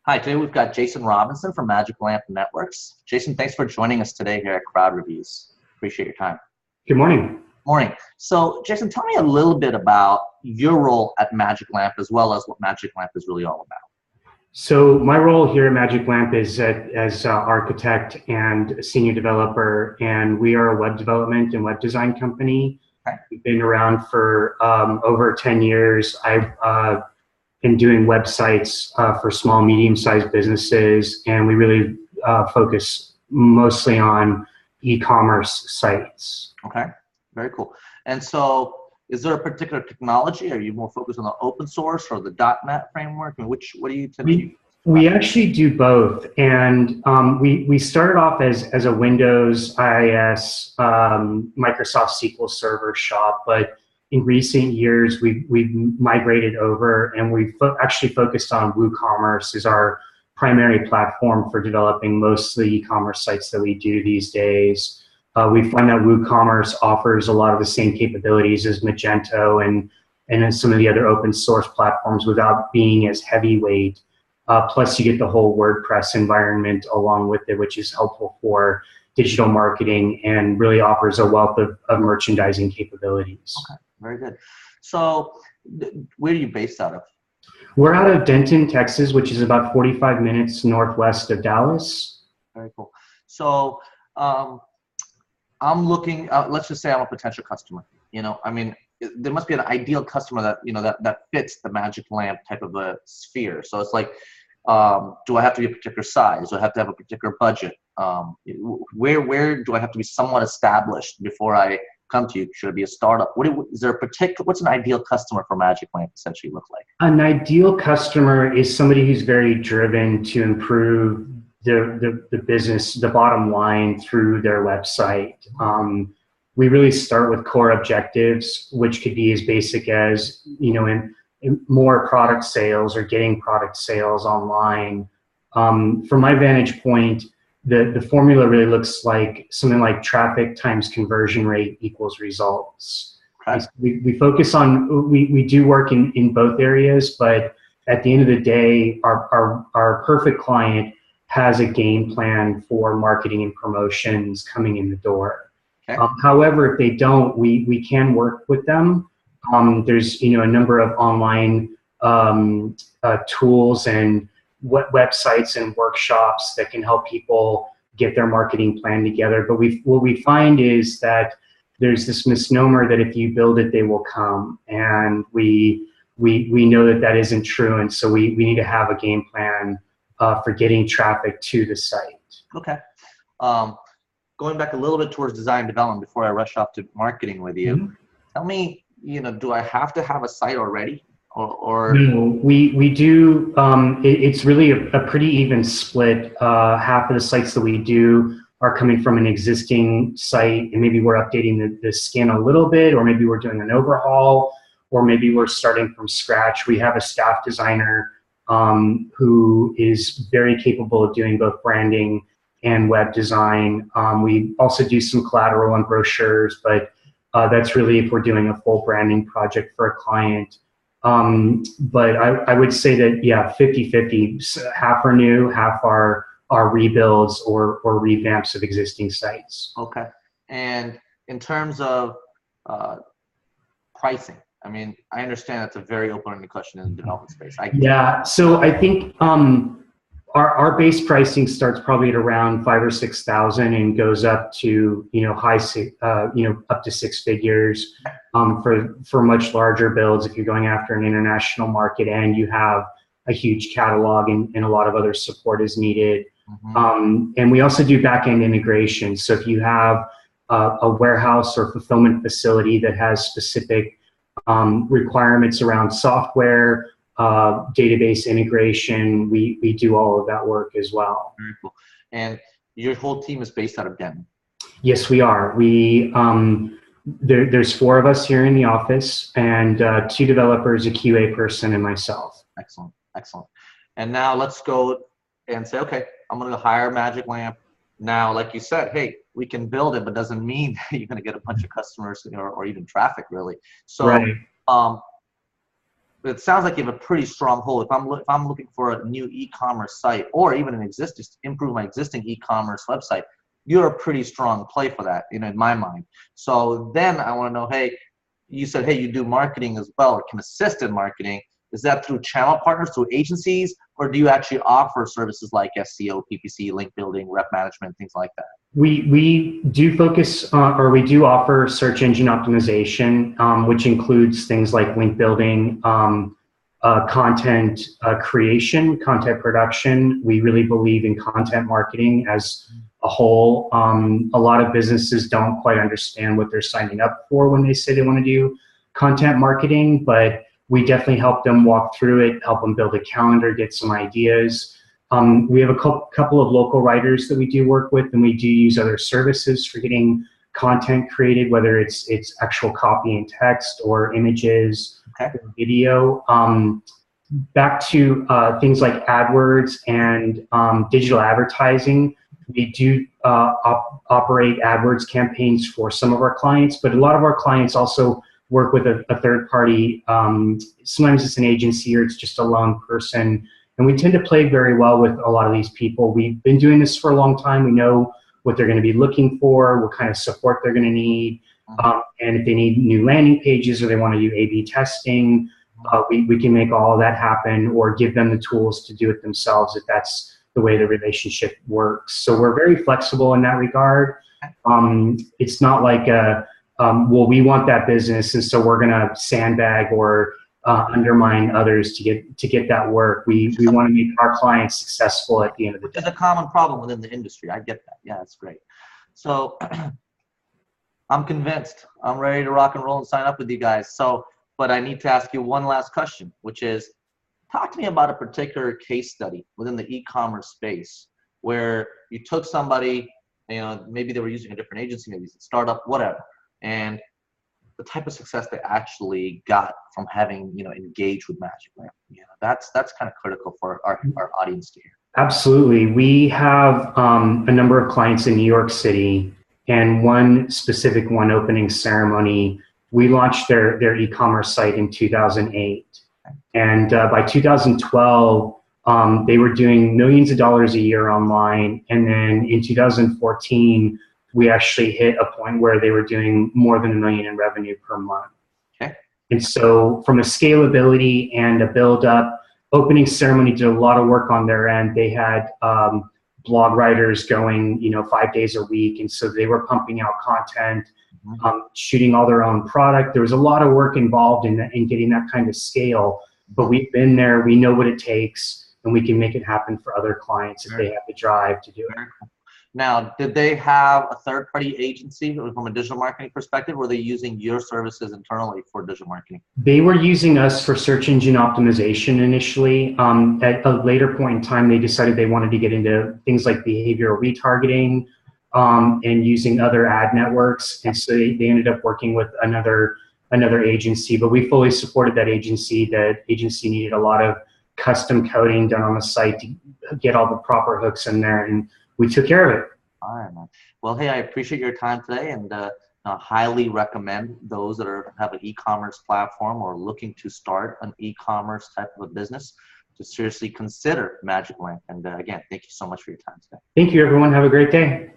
Hi, today we've got Jason Robinson from MagicLamp Networks. Jason, thanks for joining us today here at Crowd Reviews. Appreciate your time. Good morning. Morning. So, Jason, tell me a little bit about your role at MagicLamp as well as what MagicLamp is really all about. So my role here at MagicLamp is as architect and senior developer, and we are a web development and web design company. Okay. We've been around for over 10 years. I've been doing websites for small, medium-sized businesses, and we really focus mostly on e-commerce sites. Okay, very cool. And so, is there a particular technology? Are you more focused on the open source or the .NET framework? And what do you tend to use? We actually do both, and we started off as a Windows, IIS, Microsoft SQL Server shop, but in recent years we've migrated over, and we've actually focused on WooCommerce as our primary platform for developing most of the e-commerce sites that we do these days. We find that WooCommerce offers a lot of the same capabilities as Magento and some of the other open source platforms without being as heavyweight. Plus, you get the whole WordPress environment along with it, which is helpful for digital marketing and really offers a wealth of merchandising capabilities. Okay, very good. So, where are you based out of? We're out of Denton, Texas, which is about 45 minutes northwest of Dallas. Very cool. So, I'm looking. Let's just say I'm a potential customer. I mean, there must be an ideal customer that that fits the MagicLamp type of a sphere. So it's like, do I have to be a particular size? Do I have to have a particular budget? Where do I have to be somewhat established before I come to you? Should it be a startup? What's an ideal customer for MagicLamp essentially look like? An ideal customer is somebody who's very driven to improve the business, the bottom line through their website. We really start with core objectives, which could be as basic as, in more product sales or getting product sales online. From my vantage point, the formula really looks like something like traffic times conversion rate equals results. Okay. We focus on, we do work in both areas, but at the end of the day, our perfect client has a game plan for marketing and promotions coming in the door. Okay. However, if they don't, we can work with them. There's a number of online tools and websites and workshops that can help people get their marketing plan together. But what we find is that there's this misnomer that if you build it, they will come, and we know that isn't true, and so we need to have a game plan for getting traffic to the site. Okay. Going back a little bit towards design development before I rush off to marketing with you, Mm-hmm. Tell me, do I have to have a site already? Or No, we do. It's really a pretty even split. Half of the sites that we do are coming from an existing site, and maybe we're updating the skin a little bit, or maybe we're doing an overhaul, or maybe we're starting from scratch. We have a staff designer who is very capable of doing both branding and web design. We also do some collateral and brochures, but that's really if we're doing a full branding project for a client. But I would say that, yeah, 50-50, half are new, half are rebuilds or revamps of existing sites. Okay. And in terms of pricing, I mean, I understand that's a very open-ended question in the development space. Yeah, so I think our base pricing starts probably at around 5,000 or 6,000 and goes up to up to six figures. For much larger builds, if you're going after an international market and you have a huge catalog and a lot of other support is needed. Mm-hmm. And we also do back-end integration. So if you have a warehouse or fulfillment facility that has specific requirements around software, database integration, we do all of that work as well. Very cool. And your whole team is based out of Denton? Yes, we are. There's 4 of us here in the office, and 2 developers, a QA person, and myself. Excellent, excellent. And now let's go and say, okay, I'm going to hire MagicLamp. Now, like you said, hey, we can build it, but doesn't mean you're going to get a bunch of customers or even traffic, really. So, right. it sounds like you have a pretty strong hold. If I'm looking for a new e-commerce site, or even improve my existing e-commerce website, you're a pretty strong play for that, you know, in my mind. So then I want to know, hey, you said, hey, you do marketing as well, or can assist in marketing. Is that through channel partners, through agencies, or do you actually offer services like SEO, PPC, link building, rep management, things like that? We do focus or we do offer search engine optimization, which includes things like link building, content creation, content production. We really believe in content marketing as a whole. A lot of businesses don't quite understand what they're signing up for when they say they want to do content marketing, but we definitely help them walk through it, help them build a calendar, get some ideas. We have a couple of local writers that we do work with, and we do use other services for getting content created, whether it's actual copy and text or images, okay, or video. Back to things like AdWords and digital advertising. We do operate AdWords campaigns for some of our clients, but a lot of our clients also work with a third party. Sometimes it's an agency or it's just a lone person. And we tend to play very well with a lot of these people. We've been doing this for a long time. We know what they're going to be looking for, what kind of support they're going to need. And if they need new landing pages or they want to do A/B testing, we can make all of that happen or give them the tools to do it themselves if that's the way the relationship works. So we're very flexible in that regard. It's not like, well, we want that business, and so we're going to sandbag or undermine others to get that work. We want to make our clients successful at the end of the day. It's a common problem within the industry. I get that. Yeah, that's great. So I'm convinced. I'm ready to rock and roll and sign up with you guys. So, but I need to ask you one last question, which is, talk to me about a particular case study within the e-commerce space where you took somebody, you know, maybe they were using a different agency, maybe it's a startup, whatever, and the type of success they actually got from having, you know, engaged with MagicLamp. You know, that's kind of critical for our audience to hear. Absolutely. We have a number of clients in New York City, and one specific one opening ceremony, we launched their e-commerce site in 2008. And by 2012, they were doing millions of dollars a year online. And then in 2014, we actually hit a point where they were doing more than $1 million in revenue per month. Okay. And so from a scalability and a build up, opening ceremony did a lot of work on their end. They had blog writers going, you know, 5 days a week. And so they were pumping out content, shooting all their own product. There was a lot of work involved in getting that kind of scale, but we've been there, we know what it takes, and we can make it happen for other clients if they have the drive to do it. Now, did they have a third-party agency from a digital marketing perspective, or were they using your services internally for digital marketing? They were using us for search engine optimization initially. At a later point in time, they decided they wanted to get into things like behavioral retargeting and using other ad networks. And so they ended up working with another agency, but we fully supported that agency. That agency needed a lot of custom coding done on the site to get all the proper hooks in there, and we took care of it. All right, man. Well, hey, I appreciate your time today, and highly recommend those that have an e-commerce platform or looking to start an e-commerce type of a business to seriously consider MagicLamp. And again, thank you so much for your time today. Thank you, everyone. Have a great day.